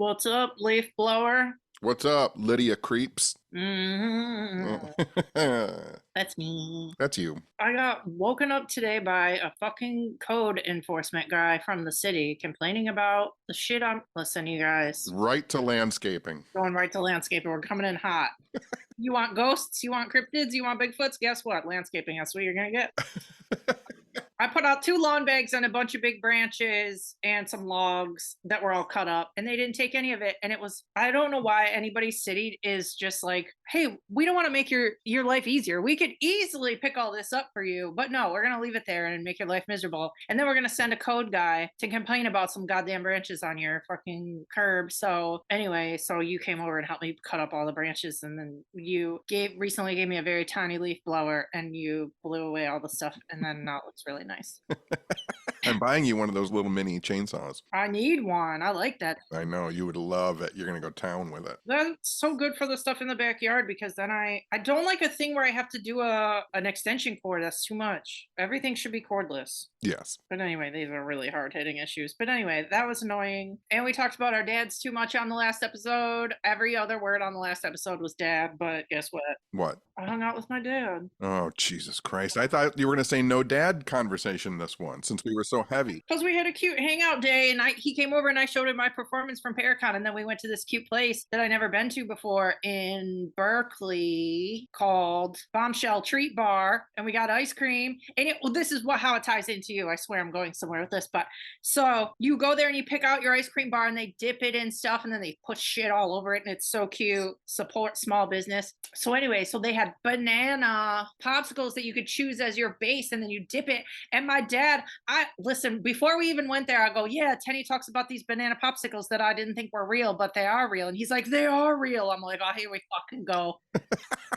What's up, leaf blower? What's up, Lydia Creeps? Mm-hmm. That's me. That's you. I got woken up today by a fucking code enforcement guy from the city complaining about the shit I'm. Listen, you guys, Right to landscaping. going right to landscaping. We're coming in hot. You want ghosts? You want cryptids? You want Bigfoots? Guess what? Landscaping. That's what you're gonna get. I put out 2 lawn bags and a bunch of big branches and some logs that were all cut up, and they didn't take any of it. And it was, I don't know why anybody's city is just like, hey, we don't want to make your life easier. We could easily pick all this up for you, but no, we're going to leave it there and make your life miserable. And then we're going to send a code guy to complain about some goddamn branches on your fucking curb. So anyway, so you came over and helped me cut up all the branches, and then you recently gave me a very tiny leaf blower and you blew away all the stuff, and then now it looks really nice. I'm buying you one of those little mini chainsaws. I need one. I like that. I know, you would love it. You're going to go town with it. That's so good for the stuff in the backyard, because then I don't like a thing where I have to do an extension cord. That's too much. Everything should be cordless. Yes. But anyway, these are really hard-hitting issues. But anyway, that was annoying. And we talked about our dads too much on the last episode. Every other word on the last episode was dad, but guess what? What? I hung out with my dad. Oh, Jesus Christ. I thought you were going to say no dad conversation this one, since we were so heavy. Because we had a cute hangout day, and he came over and I showed him my performance from Paracon, and then we went to this cute place that I never been to before in Berkeley called Bombshell Treat Bar, and we got ice cream. And this is how it ties into you. I swear I'm going somewhere with this. But so you go there and you pick out your ice cream bar, and they dip it in stuff, and then they put shit all over it, and it's so cute. Support small business. So anyway, so they had banana popsicles that you could choose as your base, and then you dip it. And my dad, listen, before we even went there, I go, yeah, Tenney talks about these banana popsicles that I didn't think were real, but they are real. And he's like, they are real. I'm like, oh, here we fucking go.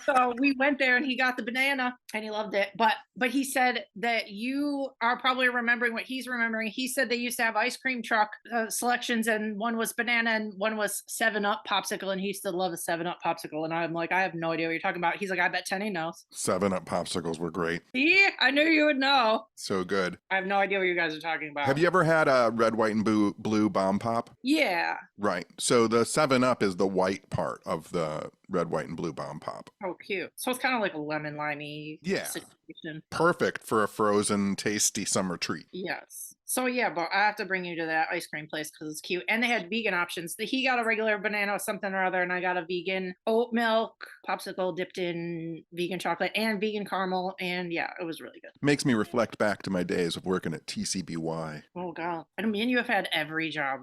So we went there and he got the banana and he loved it. But he said that you are probably remembering what he's remembering. He said they used to have ice cream truck selections, and one was banana and one was 7-Up popsicle, and he used to love a 7-Up popsicle. And I'm like, I have no idea what you're talking about. He's like, I bet Tenney knows. 7-Up popsicles were great. See, I knew you would know. So good. I have no idea what you guys are talking about. Have you ever had a red, white, and blue bomb pop? Yeah. Right. So the 7-Up is the white part of the red, white, and blue bomb pop. Oh, cute. So it's kind of like a lemon limey situation. Perfect for a frozen, tasty summer treat. Yes. So yeah, but I have to bring you to that ice cream place because it's cute. And they had vegan options. He got a regular banana something or other, and I got a vegan oat milk popsicle dipped in vegan chocolate and vegan caramel. And yeah, it was really good. Makes me reflect back to my days of working at TCBY. Oh God. And me and you have had every job.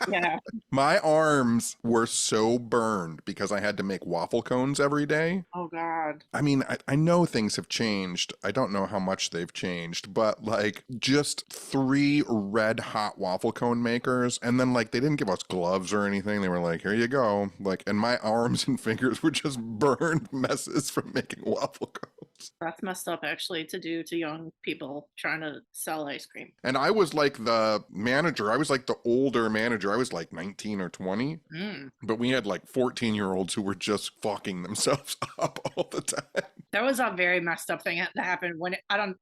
Yeah. My arms were so burned because I had to make waffle cones every day. Oh God. I mean, I know things have changed. I don't know how much they've changed, but like just 3 red hot waffle cone makers, and then like they didn't give us gloves or anything. They were like, here you go. Like, and my arms and fingers were just burned messes from making waffle cones. That's messed up actually to do to young people trying to sell ice cream. And I was like the manager. I was like the older manager. I was like 19 or 20. But we had like 14-year-olds who were just fucking themselves up all the time. That was a very messed up thing that happened when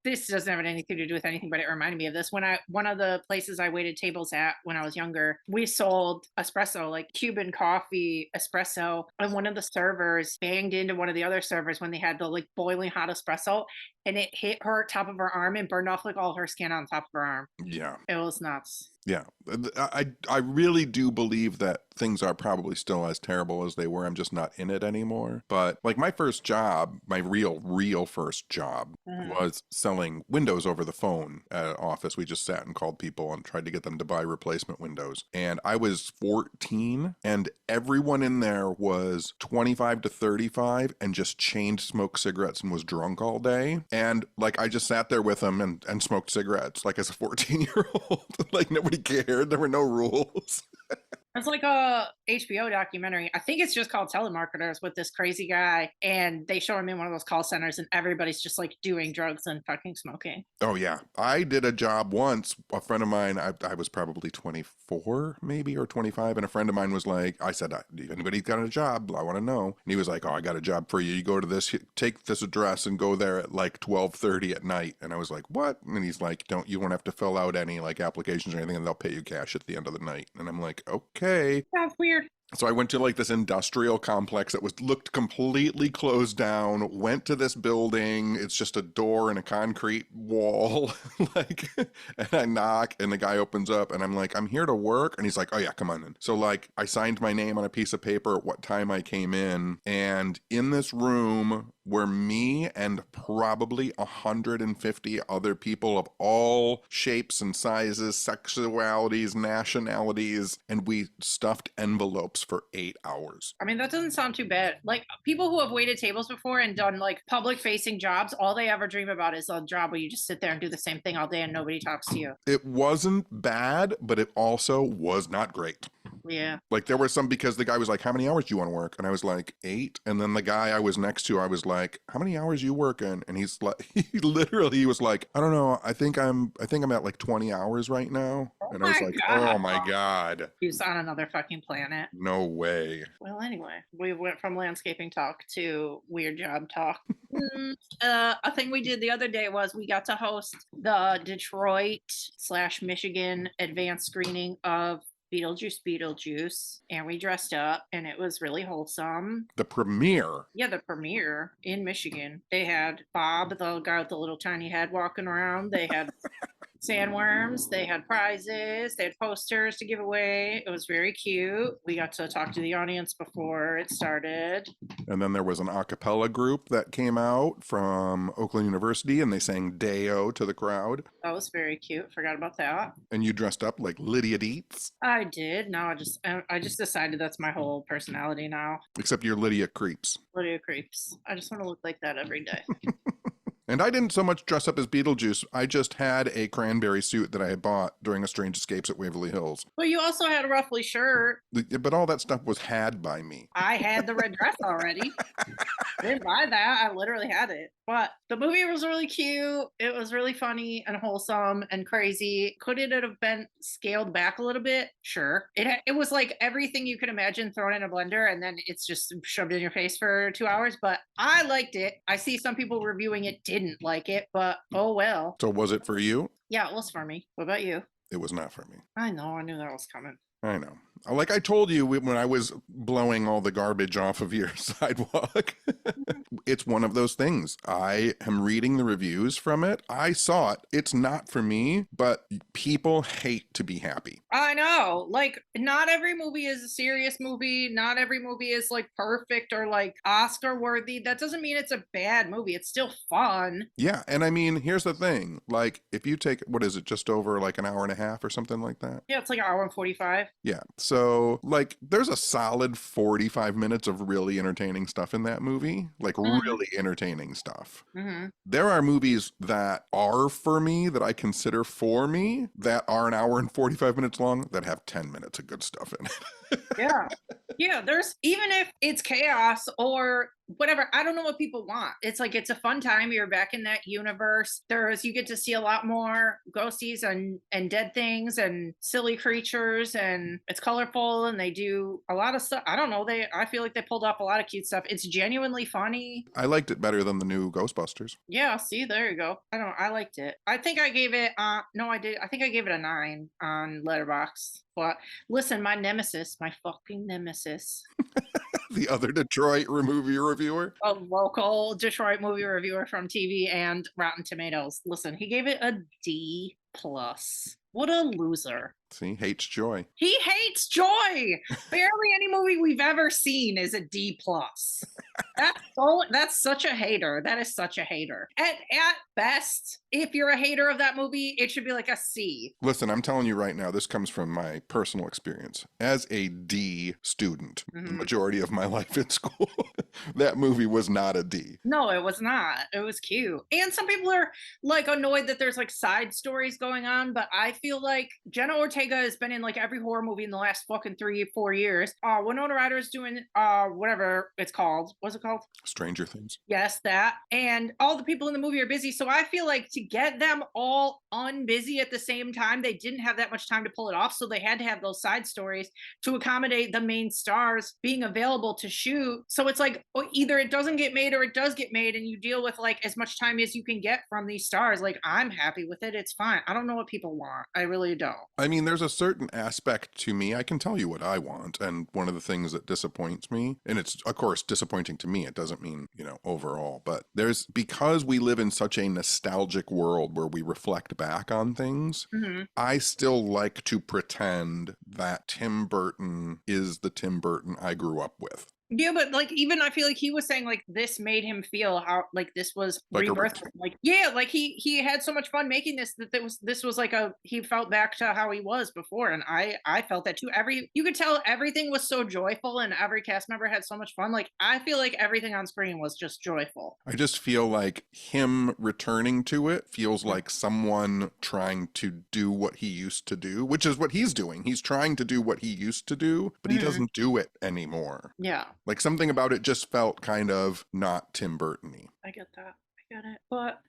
this doesn't have anything to do with anything, but it reminded me of this. One of the places I waited tables at when I was younger, we sold espresso, like Cuban coffee espresso, and one of the servers banged into one of the other servers when they had the like boiling hot espresso, and it hit her top of her arm and burned off like all her skin on top of her arm. Yeah. It was nuts. Yeah. I really do believe that things are probably still as terrible as they were. I'm just not in it anymore. But like my first job, my real first job was selling windows over the phone at an office. We just sat and called people and tried to get them to buy replacement windows. And I was 14 and everyone in there was 25 to 35 and just chained smoked cigarettes and was drunk all day. And like I just sat there with them and smoked cigarettes like as a 14-year-old. Like nobody cared. There were no rules. It's like a HBO documentary. I think it's just called Telemarketers, with this crazy guy, and they show him in one of those call centers and everybody's just like doing drugs and fucking smoking. Oh yeah. I did a job once. A friend of mine, I was probably 24 maybe or 25, and a friend of mine was like, I said, if anybody's got a job, I want to know. And he was like, oh, I got a job for you. You go to this, take this address and go there at like 12:30 at night. And I was like, what? And he's like, you won't have to fill out any like applications or anything, and they'll pay you cash at the end of the night. And I'm like, okay. okay. Sounds weird. So I went to like this industrial complex that looked completely closed down, went to this building. It's just a door and a concrete wall. Like, and I knock and the guy opens up and I'm like, I'm here to work. And he's like, oh yeah, come on in. So like I signed my name on a piece of paper at what time I came in. And in this room were me and probably 150 other people of all shapes and sizes, sexualities, nationalities, and we stuffed envelopes for 8 hours. I mean, that doesn't sound too bad. Like people who have waited tables before and done like public facing jobs, all they ever dream about is a job where you just sit there and do the same thing all day and nobody talks to you. It wasn't bad, but it also was not great. Yeah. Like there were some, because the guy was like, how many hours do you want to work? And I was like, 8. And then the guy I was next to, I was like, how many hours you working? And he's like, he was like, I don't know. I think I'm at like 20 hours right now. And I was like, oh my God. He's on another fucking planet. No way. Well, anyway, we went from landscaping talk to weird job talk. A thing we did the other day was we got to host the Detroit/Michigan advanced screening of Beetlejuice, and we dressed up and it was really wholesome. The premiere? Yeah, the premiere in Michigan. They had Bob, the guy with the little tiny head, walking around. They had sandworms, they had prizes, they had posters to give away. It was very cute. We got to talk to the audience before it started. And then there was an a cappella group that came out from Oakland University and they sang Deo to the crowd. That was very cute. Forgot about that. And you dressed up like Lydia Dietz? I did. Now I just decided that's my whole personality now. Except you're Lydia Creeps. Lydia Creeps. I just want to look like that every day. And I didn't so much dress up as Beetlejuice. I just had a cranberry suit that I had bought during a Strange Escapes at Waverly Hills. Well, you also had a ruffly shirt. But all that stuff was had by me. I had the red dress already. I didn't buy that. I literally had it. But the movie was really cute. It was really funny and wholesome and crazy. Could it have been scaled back a little bit? Sure. It was like everything you could imagine thrown in a blender and then it's just shoved in your face for 2 hours. But I liked it. I see some people reviewing it didn't like it, but oh well. So was it for you? Yeah, it was for me. What about you? It was not for me. I know. I knew that was coming. I know. Like I told you when I was blowing all the garbage off of your sidewalk, it's one of those things. I am reading the reviews from it. I saw it. It's not for me, but people hate to be happy. I know. Like, not every movie is a serious movie. Not every movie is like perfect or like Oscar worthy. That doesn't mean it's a bad movie. It's still fun. Yeah. And I mean, here's the thing. Like, if you take, what is it, just over like an hour and a half or something like that? Yeah, it's like an hour and 45. Yeah. So, like, there's a solid 45 minutes of really entertaining stuff in that movie. Like, really entertaining stuff. There are movies that are for me, that I consider for me, that are an hour and 45 minutes long, that have 10 minutes of good stuff in it. Yeah. Yeah, there's, even if it's chaos or whatever, I don't know what people want. It's like, it's a fun time. You're back in that universe. You get to see a lot more ghosties and dead things and silly creatures, and it's colorful and they do a lot of stuff. I don't know. I feel like they pulled off a lot of cute stuff. It's genuinely funny. I liked it better than the new Ghostbusters. Yeah, see, there you go. I liked it. I think I gave it, no, I did. I think I gave it a 9 on Letterboxd. But listen, my fucking nemesis. The other Detroit movie reviewer? A local Detroit movie reviewer from TV and Rotten Tomatoes. Listen, he gave it a D+. What a loser. See, hates joy. He hates joy. Barely any movie we've ever seen is a D+. That's such a hater. That is such a hater. At best, if you're a hater of that movie, it should be like a C. Listen, I'm telling you right now, this comes from my personal experience. As a D student, the majority of my life in school, that movie was not a D. No, it was not. It was cute. And some people are like annoyed that there's like side stories going on, but I feel like Jenna Ortega has been in like every horror movie in the last fucking 3-4 years. Winona Ryder is doing whatever it's called. What's it called? Stranger Things. Yes, that. And all the people in the movie are busy. So I feel like to get them all unbusy at the same time, they didn't have that much time to pull it off. So they had to have those side stories to accommodate the main stars being available to shoot. So it's like either it doesn't get made or it does get made, and you deal with like as much time as you can get from these stars. Like, I'm happy with it. It's fine. I don't know what people want. I really don't. I mean, there's a certain aspect to me. I can tell you what I want. And one of the things that disappoints me, and it's of course disappointing to me, it doesn't mean, overall, but because we live in such a nostalgic world where we reflect back on things, I still like to pretend that Tim Burton is the Tim Burton I grew up with. Yeah, but like even I feel like he was saying like this made him feel how like this was Like rebirth. Like yeah, like he had so much fun making this that this was like he felt back to how he was before, and I felt that too. You could tell everything was so joyful, and every cast member had so much fun. Like I feel like everything on screen was just joyful. I just feel like him returning to it feels like someone trying to do what he used to do, which is what he's doing. He's trying to do what he used to do, but he doesn't do it anymore. Yeah. Like something about it just felt kind of not Tim Burton-y. I get that. Got it. But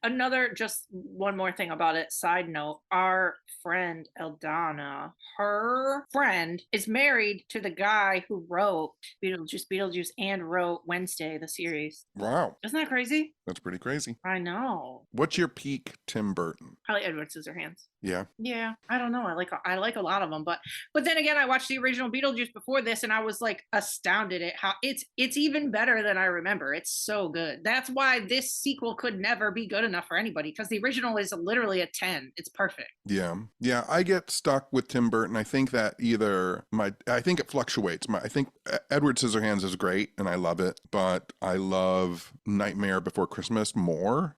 just one more thing about it. Side note, our friend Eldana, her friend is married to the guy who wrote Beetlejuice, and wrote Wednesday, the series. Wow. Isn't that crazy? That's pretty crazy. I know. What's your peak Tim Burton? Probably Edward Scissorhands. Yeah. Yeah. I don't know. I like a lot of them, but then again, I watched the original Beetlejuice before this, and I was like astounded at how it's even better than I remember. It's so good. That's why this sequel could never be good enough for anybody, because the original is literally a 10. It's perfect. Yeah. I get stuck with Tim Burton. I think that I think it fluctuates. I think Edward Scissorhands is great and I love it, but I love Nightmare Before Christmas more.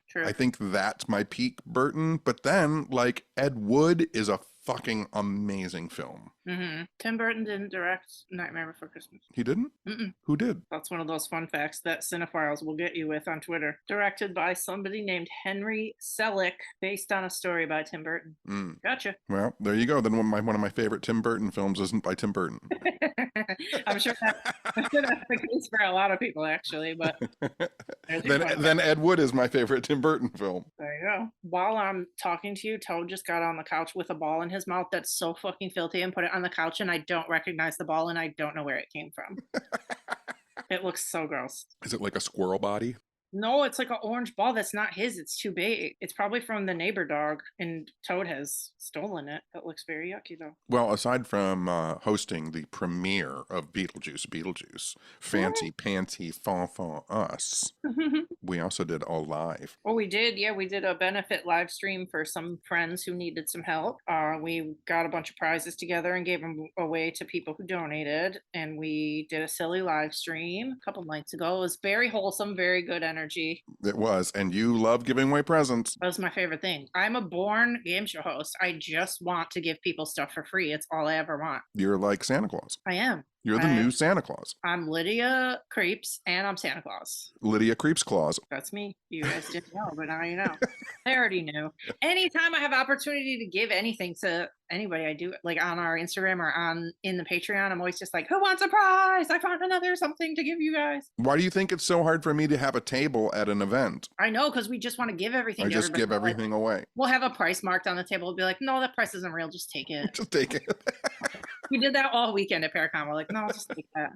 True. I think that's my peak Burton, but then like Ed Wood is a fucking amazing film. Tim Burton didn't direct Nightmare Before Christmas. He didn't? Who did? That's one of those fun facts that cinephiles will get you with on Twitter. Directed by somebody named Henry Selick, based on a story by Tim Burton. Gotcha. Well, there you go. Then one of my favorite Tim Burton films isn't by Tim Burton. I'm sure that's the case for a lot of people, actually. But then Ed Wood is my favorite Tim Burton film. There you go. While I'm talking to you, Toad just got on the couch with a ball in his mouth that's so fucking filthy and put it on the couch, and I don't recognize the ball and I don't know where it came from. It looks so gross. Is it like a squirrel body? No, it's like an orange ball that's not his. It's too big. It's probably from the neighbor dog, and Toad has stolen it. It looks very yucky, though. Well, aside from hosting the premiere of Beetlejuice, Fancy Panty Fanfan Us, we also did all live. Oh, we did. Yeah, we did a benefit live stream for some friends who needed some help. We got a bunch of prizes together and gave them away to people who donated, and we did a silly live stream a couple nights ago. It was very wholesome, very good energy. It was, and you love giving away presents. That was my favorite thing. I'm a born game show host. I just want to give people stuff for free. It's all I ever want. You're like Santa Claus. I am. You're the new Santa Claus. I'm Lydia Creeps, and I'm Santa Claus. Lydia Creeps Claus. That's me. You guys didn't know, but now you know. I already knew. Anytime I have opportunity to give anything to anybody, I do it. Like on our Instagram or in the Patreon, I'm always just like, who wants a prize? I found another something to give you guys. Why do you think it's so hard for me to have a table at an event? I know, because we just want to give everything. I just give everything away. We'll have a price marked on the table. We'll be like, no, that price isn't real. Just take it. Just take it. We did that all weekend at Paracon. We're like, no, just take that.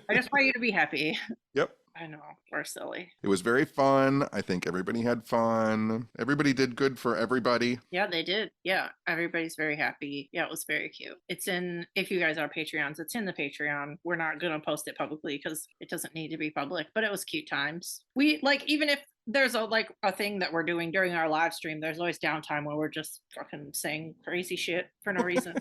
I just want you to be happy. Yep. I know. We're silly. It was very fun. I think everybody had fun. Everybody did good for everybody. Yeah, they did. Yeah. Everybody's very happy. Yeah, it was very cute. If you guys are Patreons, it's in the Patreon. We're not going to post it publicly because it doesn't need to be public, but it was cute times. We even if there's a thing that we're doing during our live stream, there's always downtime where we're just fucking saying crazy shit for no reason.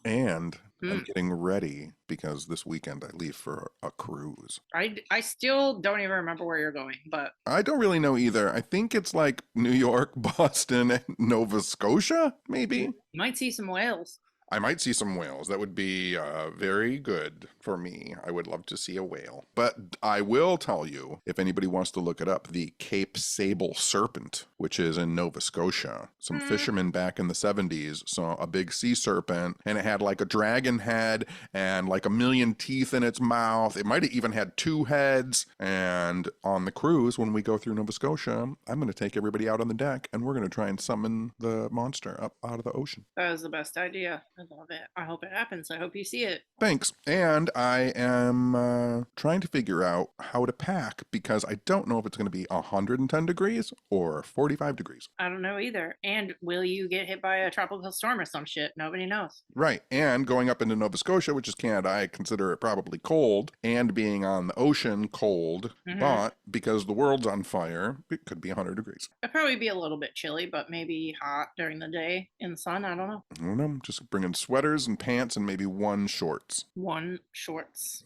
And I'm getting ready because this weekend I leave for a cruise. I still don't even remember where you're going, but I don't really know either. I think it's like New York, Boston, and Nova Scotia, maybe. You might see some whales. I might see some whales. That would be very good for me. I would love to see a whale. But I will tell you, if anybody wants to look it up, the Cape Sable Serpent, which is in Nova Scotia. Some fishermen back in the 70s saw a big sea serpent, and it had like a dragon head and like a million teeth in its mouth. It might have even had 2 heads. And on the cruise, when we go through Nova Scotia, I'm going to take everybody out on the deck, and we're going to try and summon the monster up out of the ocean. That was the best idea. I love it. I hope it happens. I hope you see it. Thanks. And I am trying to figure out how to pack because I don't know if it's going to be 110 degrees or 40 45 degrees. I don't know either. And will you get hit by a tropical storm or some shit? Nobody knows. Right. And going up into Nova Scotia, which is Canada, I consider it probably cold, and being on the ocean cold, but because the world's on fire, it could be 100 degrees. It'd probably be a little bit chilly, but maybe hot during the day in the sun. I don't know. I don't know. Just bringing sweaters and pants and maybe one shorts. One shorts.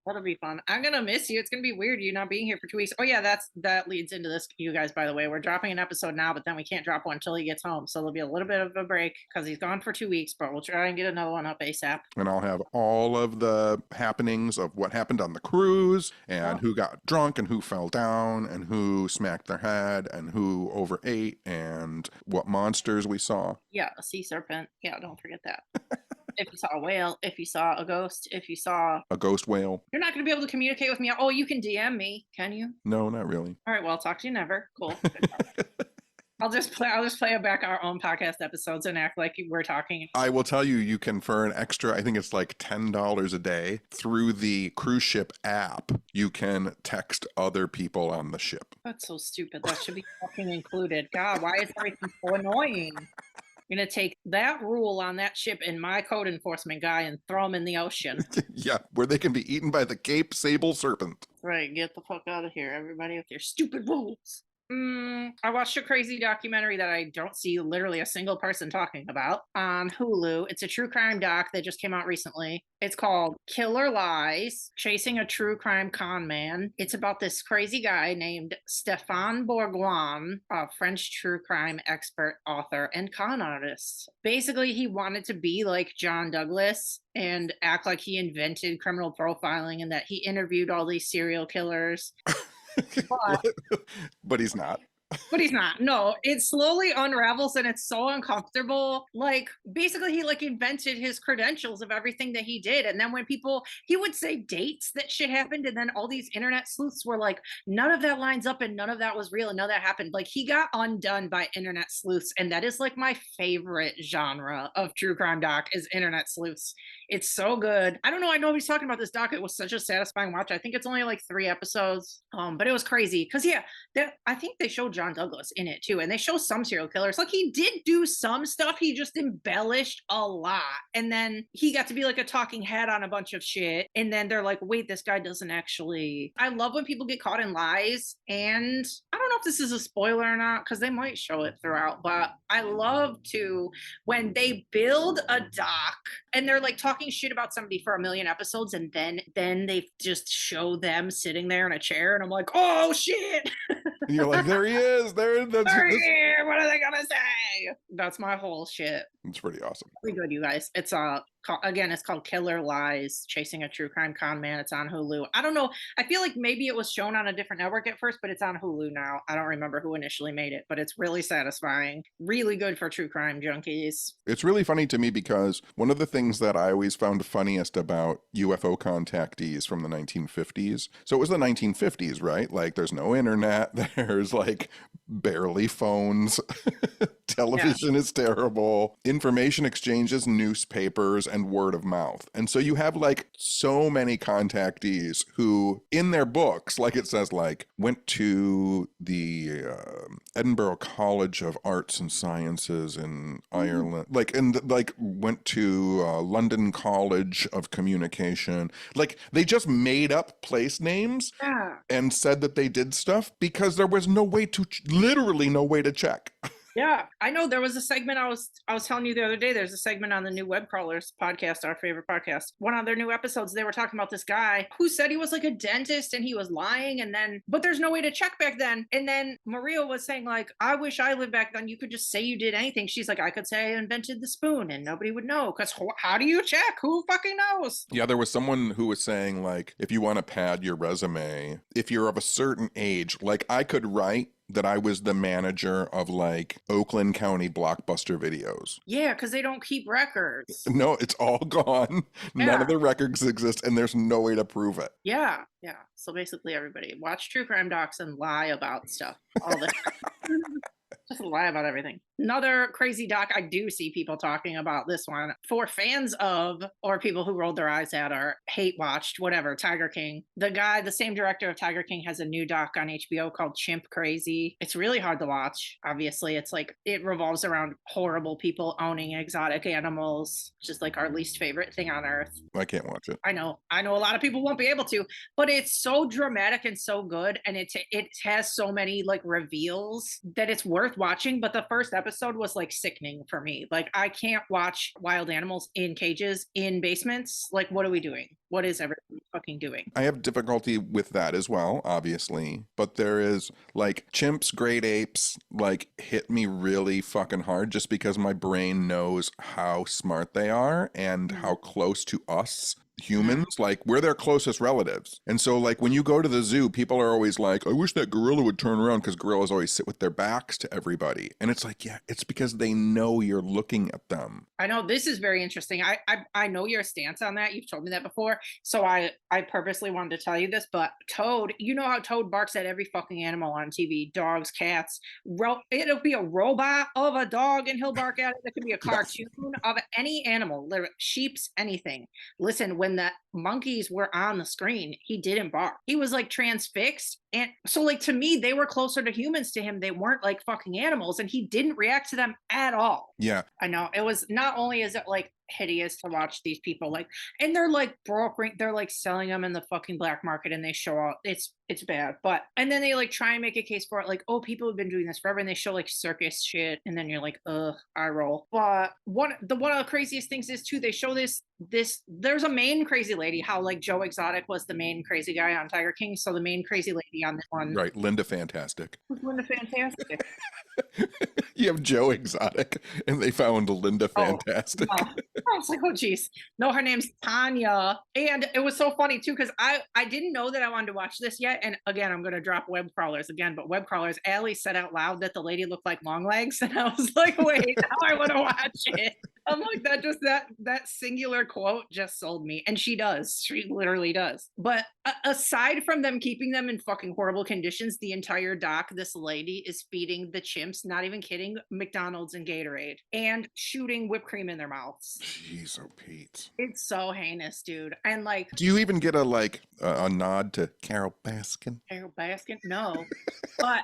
That'll be fun. I'm gonna miss you. It's gonna be weird you not being here for 2 weeks. Oh yeah, that leads into this, you guys. By the way, we're dropping an episode now, but then we can't drop one until he gets home. So there'll be a little bit of a break because he's gone for 2 weeks. But we'll try and get another one up ASAP. And I'll have all of the happenings of what happened on the cruise and who got drunk and who fell down and who smacked their head and who overate and what monsters we saw. Yeah, a sea serpent. Yeah, don't forget that. If you saw a whale, if you saw a ghost, if you saw a ghost whale. You're not going to be able to communicate with me. Oh, you can DM me, can you? No, not really. All right, well, I'll talk to you never. Cool. I'll just play back our own podcast episodes and act like we're talking. I will tell you, you can, for an extra, I think it's like $10 a day through the cruise ship app, you can text other people on the ship. That's so stupid. That should be fucking included. God, why is everything so annoying? You're going to take that rule on that ship and my code enforcement guy and throw him in the ocean. Yeah, where they can be eaten by the Cape Sable Serpent. Right, get the fuck out of here, everybody, with your stupid rules. I watched a crazy documentary that I don't see literally a single person talking about on Hulu. It's a true crime doc that just came out recently. It's called Killer Lies, Chasing a True Crime Con Man. It's about this crazy guy named Stéphane Bourgoin, a French true crime expert, author, and con artist. Basically, he wanted to be like John Douglas and act like he invented criminal profiling and that he interviewed all these serial killers. But he's not. But he's not. No, it slowly unravels and it's so uncomfortable. Like, basically, he like invented his credentials of everything that he did. And then when he would say dates that shit happened. And then all these internet sleuths were like, none of that lines up and none of that was real. And none of that happened. Like, he got undone by internet sleuths. And that is like my favorite genre of true crime doc is internet sleuths. It's so good. I don't know. I know he's talking about this doc. It was such a satisfying watch. I think it's only like 3 episodes. But it was crazy. Cause yeah, I think they showed John Douglas in it too. And they show some serial killers. Like he did do some stuff. He just embellished a lot. And then he got to be like a talking head on a bunch of shit. And then they're like, wait, this guy doesn't actually. I love when people get caught in lies. And I don't know if this is a spoiler or not, because they might show it throughout. But I love to when they build a doc and they're like talking shit about somebody for 1 million episodes. And then they just show them sitting there in a chair. And I'm like, oh shit. And you're like, there he is. What are they gonna say? That's my whole shit. It's pretty awesome. Pretty good, you guys. It's it's called Killer Lies, Chasing a True Crime Con Man. It's on Hulu. I don't know. I feel like maybe it was shown on a different network at first, but it's on Hulu now. I don't remember who initially made it, but it's really satisfying. Really good for true crime junkies. It's really funny to me because one of the things that I always found funniest about UFO contactees from the 1950s. So it was the 1950s, right? Like there's no internet. There's like barely phones. Television is terrible. Information exchanges, newspapers, and word of mouth. And so you have like so many contactees who in their books, like it says, like went to the Edinburgh College of Arts and Sciences in Ireland, like went to London College of Communication. Like they just made up place names and said that they did stuff because there was no way to, literally no way to check. Yeah, I know there was a segment I was telling you the other day. There's a segment on the new Web Crawlers podcast, our favorite podcast. One of their new episodes, they were talking about this guy who said he was like a dentist and he was lying. And then, but there's no way to check back then. And then Maria was saying like, I wish I lived back then. You could just say you did anything. She's like, I could say I invented the spoon and nobody would know. Because how do you check? Who fucking knows? Yeah, there was someone who was saying like, if you want to pad your resume, if you're of a certain age, like I could write that I was the manager of like Oakland County Blockbuster Videos. Yeah, because they don't keep records. No, it's all gone. Yeah. None of the records exist and there's no way to prove it. Yeah. So basically everybody watch true crime docs and lie about stuff all the time. Just lie about everything. Another crazy doc, I do see people talking about this one for fans of, or people who rolled their eyes at or hate watched, whatever, Tiger King. The same director of Tiger King has a new doc on HBO called Chimp Crazy. It's really hard to watch. Obviously, it's like it revolves around horrible people owning exotic animals, which is like our least favorite thing on earth. I can't watch it. I know a lot of people won't be able to, but it's so dramatic and so good, and it has so many like reveals that it's worth watching. But the first episode was like sickening for me. Like, I can't watch wild animals in cages in basements. Like, what are we doing? What is everyone fucking doing? I have difficulty with that as well, obviously, but there is like chimps, great apes, like hit me really fucking hard just because my brain knows how smart they are and how close to us humans, like we're their closest relatives. And so like when you go to the zoo, people are always like, I wish that gorilla would turn around, because gorillas always sit with their backs to everybody. And it's like, yeah, it's because they know you're looking at them. I know this is very interesting. I know your stance on that. You've told me that before. So I purposely wanted to tell you this, but Toad, you know how Toad barks at every fucking animal on TV, dogs, cats. It'll be a robot of a dog and he'll bark at it. It could be a cartoon of any animal, literally, sheep's, anything. Listen, when the monkeys were on the screen, he didn't bark. He was like transfixed. And so like to me, they were closer to humans to him. They weren't like fucking animals, and he didn't react to them at all. Yeah. I know. It was, not only is it like hideous to watch these people like, and they're like brokering, they're like selling them in the fucking black market, and they show out, it's bad. But and then they like try and make a case for it, like, oh, people have been doing this forever, and they show like circus shit, and then you're like, ugh, I roll. But one of the craziest things is too, they show this there's a main crazy lady, how like Joe Exotic was the main crazy guy on Tiger King, so the main crazy lady on this one, Right, Linda Fantastic. Linda Fantastic. You have Joe Exotic, and they found Linda Fantastic. I was like, oh geez. No, her name's Tanya. And it was so funny too, because I didn't know that I wanted to watch this yet. And again, I'm gonna drop web crawlers again, but web crawlers, Allie said out loud that the lady looked like Longlegs, and I was like, wait, now I want to watch it. I'm like, that singular quote just sold me. And she does. She literally does. But aside from them keeping them in fucking horrible conditions, the entire doc, this lady is feeding the chimps, not even kidding, McDonald's and Gatorade, and shooting whipped cream in their mouths. Jeez, oh Pete. It's so heinous, dude. And like, do you even get a nod to Carol Baskin? Carol Baskin? No. But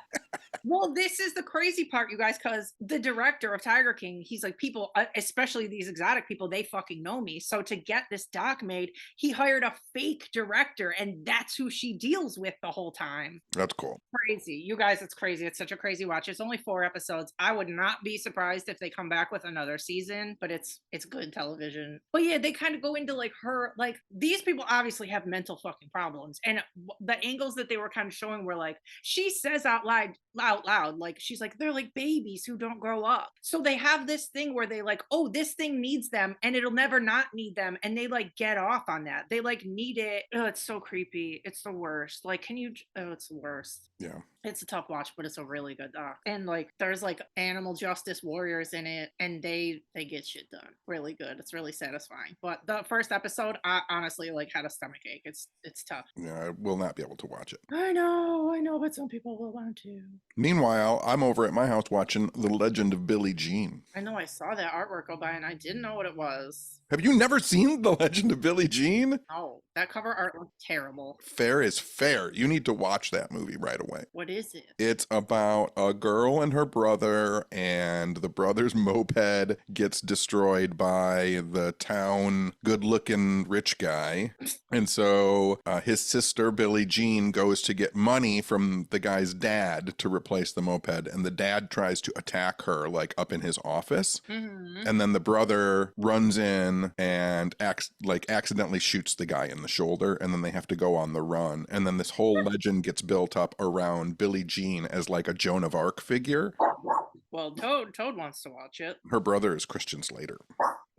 well, this is the crazy part, you guys, because the director of Tiger King, he's like, people, especially these exotic people, they fucking know me. So to get this doc made, he hired a fake director, and that's who she deals with the whole time. That's cool. Crazy. You guys, it's crazy. It's such a crazy watch. It's only 4 episodes. I would not be surprised if they come back with another season, but it's good television. But yeah, they kind of go into like her, like these people obviously have mental fucking problems. And the angles that they were kind of showing were like, she says out loud, like she's like, they're like babies who don't grow up. So they have this thing where they like, oh, this thing needs them and it'll never not need them. And they like get off on that. They like need it. Oh, it's so creepy. It's the worst. Like, it's the worst. Yeah. It's a tough watch, but it's a really good doc. And like there's like animal justice warriors in it, and they get shit done really good. It's really satisfying. But the first episode, I honestly like had a stomach ache. It's tough. Yeah, I will not be able to watch it. I know, but some people will want to. Meanwhile, I'm over at my house watching The Legend of Billie Jean. I know, I saw that artwork go by and I didn't know what it was. Have you never seen The Legend of Billie Jean? No, that cover art looked terrible. Fair is fair. You need to watch that movie right away. What is it? It's about a girl and her brother, and the brother's moped gets destroyed by the town good-looking rich guy. And so his sister, Billie Jean, goes to get money from the guy's dad to replace the moped, and the dad tries to attack her, like, up in his office. Mm-hmm. And then the brother runs in and accidentally shoots the guy in the shoulder, and then they have to go on the run. And then this whole legend gets built up around Billie Jean as like a Joan of Arc figure. Well, Toad wants to watch it. Her brother is Christian Slater.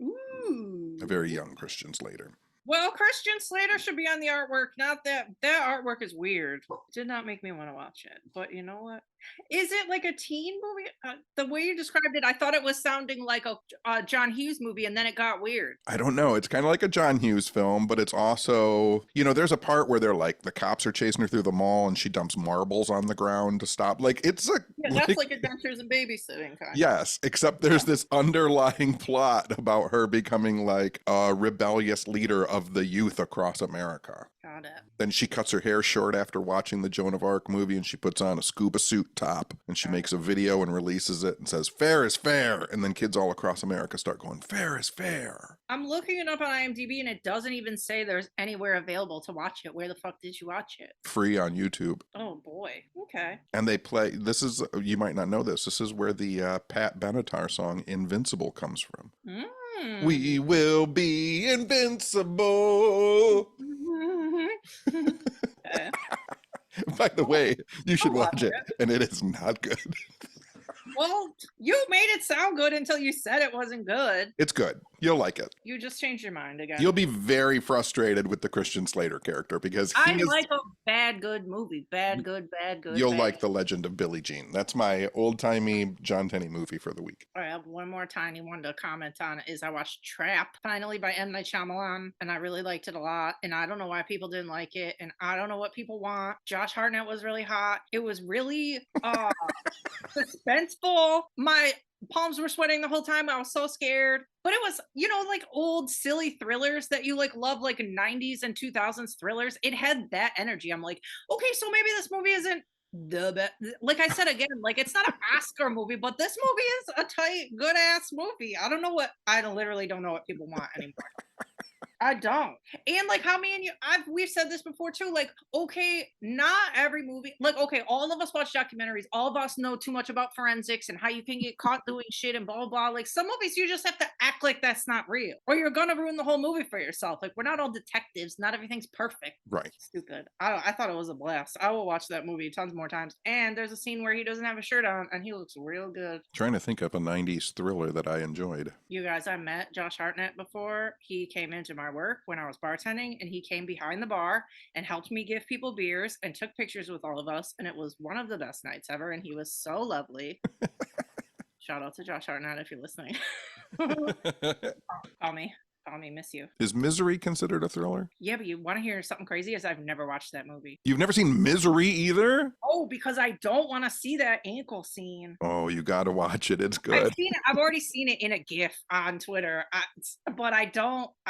Ooh. A very young Christian Slater. Well, Christian Slater should be on the artwork. Not that artwork is weird. It did not make me want to watch it. But you know what? Is it like a teen movie? The way you described it, I thought it was sounding like a John Hughes movie, and then it got weird. I don't know. It's kind of like a John Hughes film, but it's also, you know, there's a part where they're like, the cops are chasing her through the mall and she dumps marbles on the ground to stop. Like, it's a. Yeah, that's like Adventures in Babysitting kind of. Yes, except there's this underlying plot about her becoming like a rebellious leader of the youth across America. Got it. Then she cuts her hair short after watching the Joan of Arc movie and she puts on a scuba suit top and she makes a video and releases it and says, "Fair is fair." And then kids all across America start going, "Fair is fair." I'm looking it up on IMDb and it doesn't even say there's anywhere available to watch it. Where the fuck did you watch it? Free on YouTube. Oh boy. Okay. And they play, this is, you might not know this is where the Pat Benatar song Invincible comes from. We will be invincible. Okay. By the way, you should watch it, and it is not good. Well, you made it sound good until you said it wasn't good. It's good. You'll like it. You just changed your mind again. You'll be very frustrated with the Christian Slater character because I like a bad, good movie. Bad, good, bad, good. You'll bad. like The Legend of Billie Jean. That's my old-timey John Tenney movie for the week. I have one more tiny one to comment on is I watched Trap finally by M. Night Shyamalan, and I really liked it a lot. And I don't know why people didn't like it, and I don't know what people want. Josh Hartnett was really hot. It was really suspenseful. My palms were sweating the whole time. I was so scared. But it was, you know, like old silly thrillers that you like love, like 90s and 2000s thrillers. It had that energy. I'm like, okay, so maybe this movie isn't the best. Like I said again, like it's not an Oscar movie, but this movie is a tight, good ass movie. I literally don't know what people want anymore. I don't. And like how me and you, we've said this before too. Like, okay, not every movie. Like, okay, all of us watch documentaries. All of us know too much about forensics and how you can get caught doing shit and blah blah blah. Like some movies, you just have to act like that's not real, or you're gonna ruin the whole movie for yourself. Like we're not all detectives. Not everything's perfect. Right. Stupid. I thought it was a blast. I will watch that movie tons more times. And there's a scene where he doesn't have a shirt on and he looks real good. Trying to think of a 90s thriller that I enjoyed. You guys, I met Josh Hartnett before. He came into my work when I was bartending and he came behind the bar and helped me give people beers and took pictures with all of us. And it was one of the best nights ever. And he was so lovely. Shout out to Josh Hartnett if you're listening. Call me. Miss you. Is Misery considered a thriller? Yeah, but you want to hear something crazy? Is I've never watched that movie. You've never seen Misery either? Oh, because I don't want to see that ankle scene. Oh, you got to watch it. It's good. I've already seen it in a GIF on Twitter, but I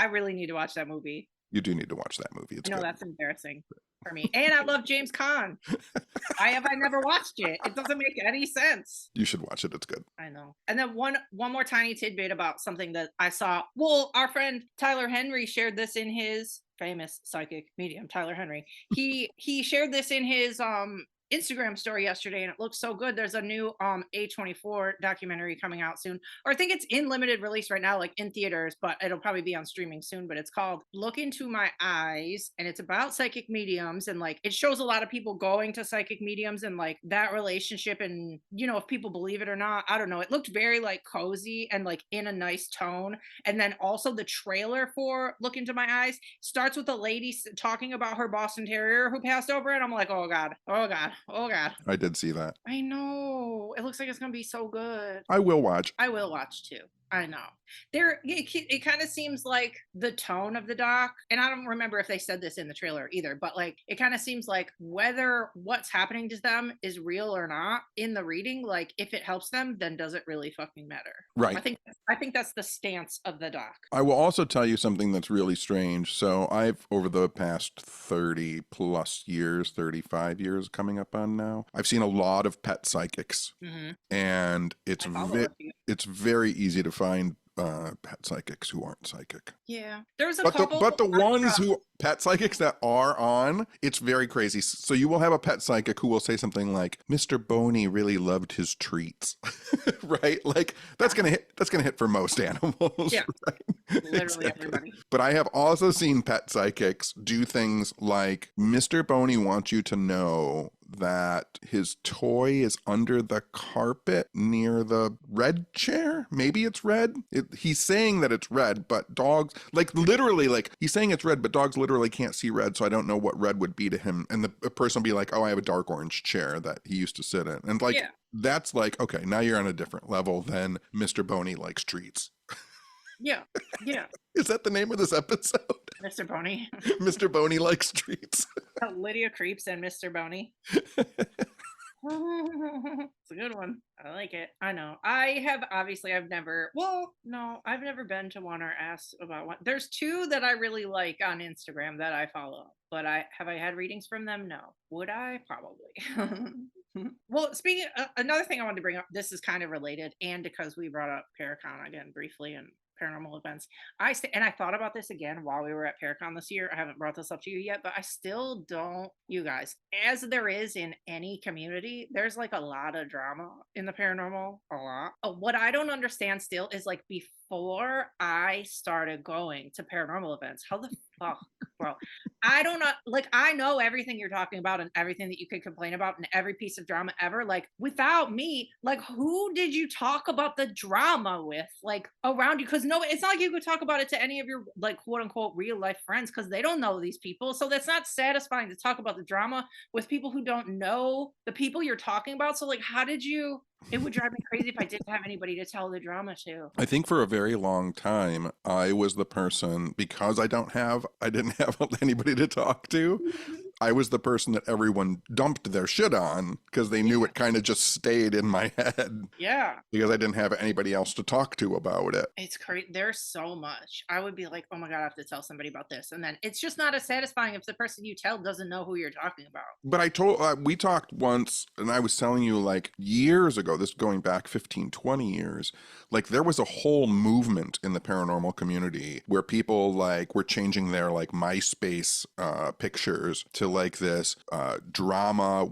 really need to watch that movie. You do need to watch that movie. It's good. That's embarrassing for me. And I love James Caan. I never watched it. It doesn't make any sense. You should watch it. It's good. I know. And then one more tiny tidbit about something that I saw. Well, our friend Tyler Henry shared this in his famous psychic medium, Tyler Henry. He shared this in his Instagram story yesterday and it looks so good. There's a new A24 documentary coming out soon, or I think it's in limited release right now, like in theaters, but it'll probably be on streaming soon. But it's called Look Into My Eyes and it's about psychic mediums and like it shows a lot of people going to psychic mediums and like that relationship and you know if people believe it or not. I don't know. It looked very like cozy and like in a nice tone. And then also the trailer for Look Into My Eyes starts with a lady talking about her Boston Terrier who passed over and I'm like, oh god. Oh god. I did see that. I know. It looks like it's gonna be so good. I will watch. I will watch too. I know. It kind of seems like the tone of the doc, and I don't remember if they said this in the trailer either, but like it kind of seems like whether what's happening to them is real or not in the reading, like if it helps them, then does it really fucking matter? Right. I think that's the stance of the doc. I will also tell you something that's really strange. So I've, over the past 30 plus years, 35 years coming up on now, I've seen a lot of pet psychics. Mm-hmm. And it's very easy to find pet psychics who aren't psychic. Yeah. There's a couple. But the ones who pet psychics that are on, it's very crazy. So you will have a pet psychic who will say something like, Mr. Boney really loved his treats. Right? Like that's gonna hit for most animals. Yeah. Right? Literally exactly. Everybody. But I have also seen pet psychics do things like, Mr. Boney wants you to know that his toy is under the carpet near the red chair. Maybe it's red. He's saying that it's red, but dogs, like literally, like he's saying it's red, but dogs literally can't see red, so I don't know what red would be to him. And the person will be like, oh, I have a dark orange chair that he used to sit in. And like, that's like, okay, now you're on a different level than Mr. Boney likes treats. Yeah. Is that the name of this episode? Mr. Boney. Mr. Boney likes treats. Lydia Creeps and Mr. Boney. It's a good one. I like it. I know. I've never been to one or asked about one. There's two that I really like on Instagram that I follow, but have I had readings from them? No. Would I? Probably. Well, another thing I wanted to bring up, this is kind of related, and because we brought up Paracon again briefly and paranormal events. I thought about this again while we were at Paracon this year. I haven't brought this up to you yet, but I still don't, you guys, as there is in any community, there's like a lot of drama in the paranormal, a lot. What I don't understand still is like before I started going to paranormal events, how the fuck, bro? I don't know, like I know everything you're talking about and everything that you could complain about and every piece of drama ever. Like without me, like who did you talk about the drama with, like around you? Because no, it's not like you could talk about it to any of your like quote unquote real life friends because they don't know these people. So that's not satisfying to talk about the drama with people who don't know the people you're talking about. So like, it would drive me crazy if I didn't have anybody to tell the drama to. I think for a very long time, I was the person, because I didn't have anybody to talk to. I was the person that everyone dumped their shit on because they knew it kind of just stayed in my head. Yeah. Because I didn't have anybody else to talk to about it. It's crazy. There's so much. I would be like, oh my God, I have to tell somebody about this. And then it's just not as satisfying if the person you tell doesn't know who you're talking about. But we talked once, and I was telling you like years ago, this going back 15, 20 years, like there was a whole movement in the paranormal community where people like were changing their like MySpace pictures to like this drama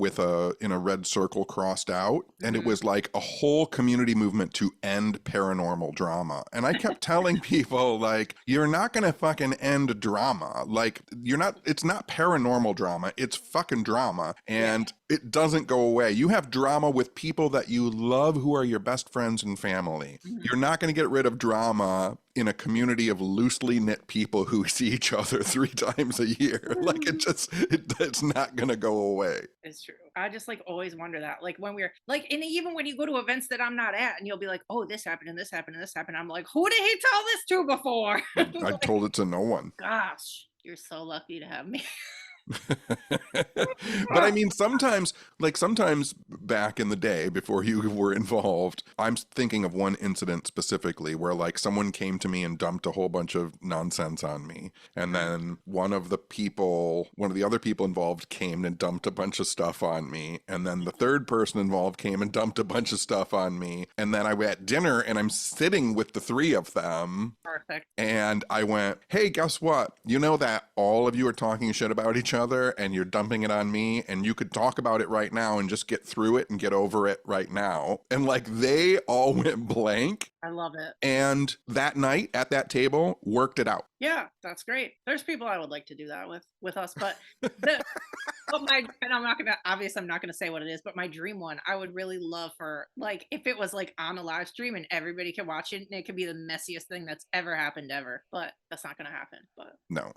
in a red circle crossed out. And it was like a whole community movement to end paranormal drama. And I kept telling people like, you're not going to fucking end drama. Like it's not paranormal drama. It's fucking drama. And it doesn't go away. You have drama with people that you love who are your best friends and family. You're not going to get rid of drama in a community of loosely knit people who see each other 3 times a year. Like it's not going to go away. It's true. I just like always wonder that, like when we're like, and even when you go to events that I'm not at and you'll be like, oh, this happened and this happened and this happened. I'm like, who did he tell this to before? I told it to no one. Gosh, you're so lucky to have me. But I mean, sometimes back in the day before you were involved, I'm thinking of one incident specifically where like someone came to me and dumped a whole bunch of nonsense on me. And then one of the other people involved came and dumped a bunch of stuff on me. And then the third person involved came and dumped a bunch of stuff on me. And then I went at dinner and I'm sitting with the 3 of them. Perfect. And I went, hey, guess what? You know that all of you are talking shit about each other and you're dumping it on me, and you could talk about it right now and just get through it and get over it right now. And like they all went blank. I love it. And that night at that table worked it out. Yeah, that's great. There's people I would like to do that with us, but I'm not gonna say what it is, but my dream one, I would really love for like if it was like on a live stream and everybody could watch it and it could be the messiest thing that's ever happened ever. But that's not gonna happen. But no,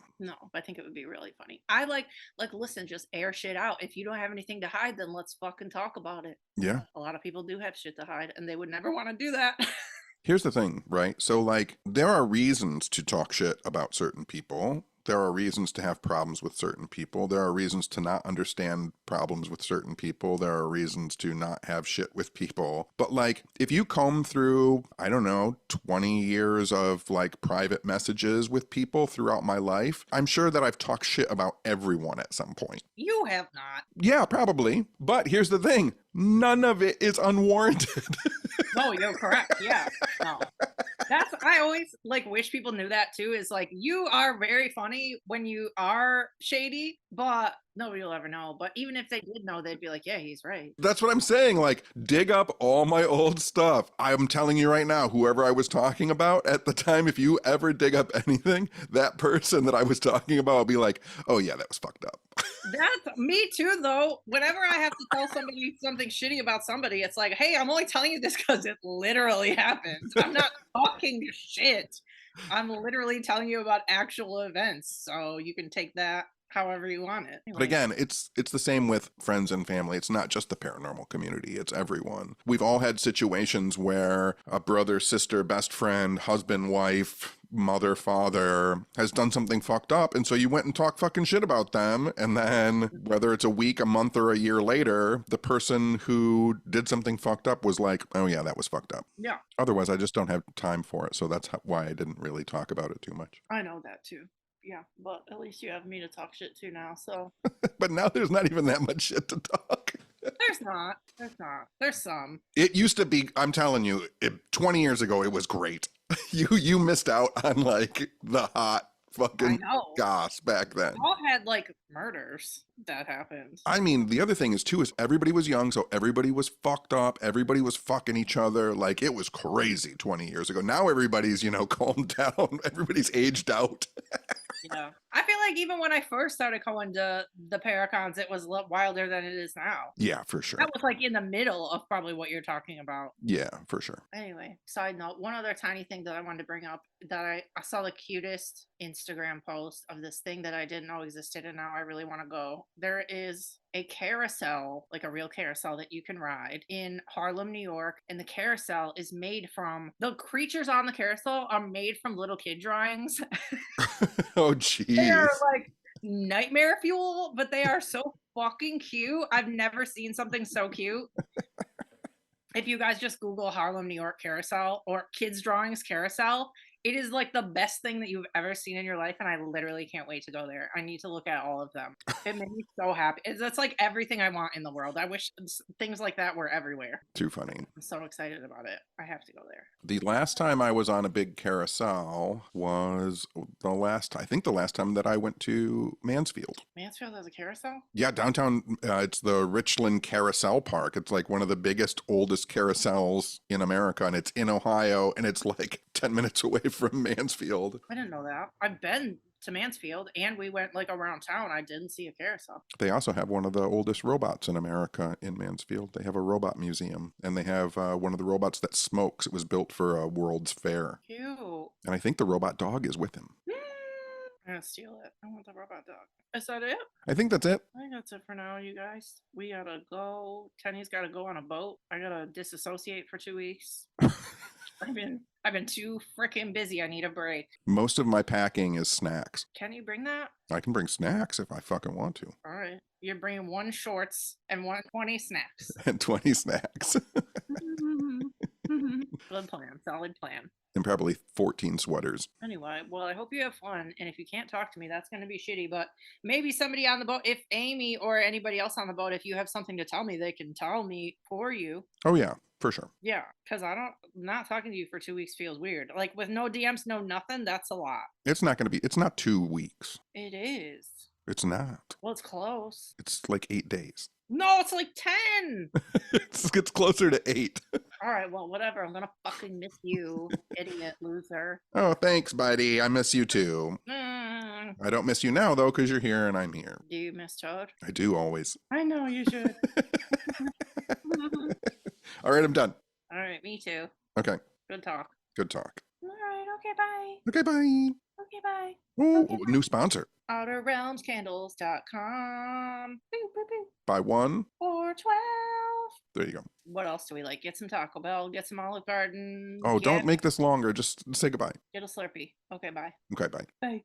I think it would be really funny. I like listen, just air shit out. If you don't have anything to hide, then let's fucking talk about it. Yeah. A lot of people do have shit to hide and they would never want to do that. Here's the thing, right? So like there are reasons to talk shit about certain people. There are reasons to have problems with certain people. There are reasons to not understand problems with certain people. There are reasons to not have shit with people. But like, if you comb through, I don't know, 20 years of like private messages with people throughout my life, I'm sure that I've talked shit about everyone at some point. You have not. Yeah, probably. But here's the thing. None of it is unwarranted. No, you're correct. Yeah. No. I always like wish people knew that too, is like you are very funny when you are shady, But nobody will ever know. But even if they did know, they'd be like, yeah, he's right. That's what I'm saying. Like, dig up all my old stuff. I'm telling you right now, whoever I was talking about at the time, if you ever dig up anything, that person that I was talking about will be like, oh yeah, that was fucked up. That's me too, though. Whenever I have to tell somebody something shitty about somebody, it's like, hey, I'm only telling you this because it literally happened. I'm not talking shit. I'm literally telling you about actual events. So you can take that however you want it. But Anyway. again, it's the same with friends and family. It's not just the paranormal community, it's everyone. We've all had situations where a brother, sister, best friend, husband, wife, mother, father has done something fucked up, and so you went and talked fucking shit about them, and then whether it's a week, a month, or a year later, the person who did something fucked up was like, oh yeah, that was fucked up. Yeah, Otherwise, I just don't have time for it, so that's why I didn't really talk about it too much. I know that too. Yeah, but at least you have me to talk shit to now. So But now there's not even that much shit to talk. there's not. There's not. There's some. It used to be, I'm telling you, 20 years ago, it was great. You missed out on like the hot I fucking know. goss back then. All had like murders that happened. I mean, the other thing is too, is everybody was young, so everybody was fucked up. Everybody was fucking each other. Like, it was crazy 20 years ago. Now everybody's, calmed down. Everybody's aged out. Yeah. I feel like even when I first started going to the Paracons, it was a lot wilder than it is now. Yeah, for sure. That was like in the middle of probably what you're talking about. Yeah, for sure. Anyway, side note, one other tiny thing that I wanted to bring up that I saw the cutest Instagram post of this thing that I didn't know existed, and now I really want to go. There is a carousel, like a real carousel that you can ride in Harlem, New York, and the carousel is made from the creatures on the carousel are made from little kid drawings. Oh, They are jeez. like nightmare fuel, but they are so fucking cute. I've never seen something so cute. If you guys just Google Harlem, New York carousel or kids drawings carousel, it is like the best thing that you've ever seen in your life. And I literally can't wait to go there. I need to look at all of them. It made me so happy. That's like everything I want in the world. I wish things like that were everywhere. Too funny. I'm so excited about it. I have to go there. The last time I was on a big carousel was I think the last time that I went to Mansfield. Mansfield has a carousel? Yeah, downtown, it's the Richland Carousel Park. It's like one of the biggest, oldest carousels in America, and it's in Ohio, and it's like 10 minutes away from Mansfield. I didn't know that. I've been to Mansfield and we went like around town. I didn't see a carousel. They also have one of the oldest robots in America in Mansfield. They have a robot museum, and they have one of the robots that smokes. It was built for a World's Fair. Cute. And I think the robot dog is with him. I'm gonna steal it. I want the robot dog. Is that it? I think that's it. I think that's it for now, you guys. We gotta go. Tenney's gotta go on a boat. I gotta disassociate for 2 weeks. I've been too freaking busy. I need a break. Most of my packing is snacks. Can you bring that? I can bring snacks if I fucking want to. All right. You're bringing 1 shorts and 120 snacks. And 20 snacks. Good plan. Solid plan. And probably 14 sweaters. Anyway, well, I hope you have fun. And if you can't talk to me, that's going to be shitty. But maybe somebody on the boat, if Amy or anybody else on the boat, if you have something to tell me, they can tell me for you. Oh, yeah, for sure. Yeah, because not talking to you for 2 weeks feels weird. Like with no DMs, no nothing, that's a lot. It's not 2 weeks. It is. It's not. Well, it's close. It's like 8 days. No, it's like 10. It gets closer to 8. All right, well, whatever. I'm going to fucking miss you, idiot loser. Oh, thanks, buddy. I miss you too. Mm. I don't miss you now, though, because you're here and I'm here. Do you miss Toad? I do always. I know you should. All right, I'm done. All right, me too. Okay. Good talk. Good talk. All right, okay, bye. Okay, bye. Okay, bye. Ooh, Okay, bye. new sponsor. OuterRealmsCandles.com. Boop, boop, boop. Buy 1. Or 12. There you go. What else do we like? Get some Taco Bell, get some Olive Garden. Oh, don't make this longer. Just say goodbye. Get a Slurpee. Okay, bye. Okay, bye. Bye.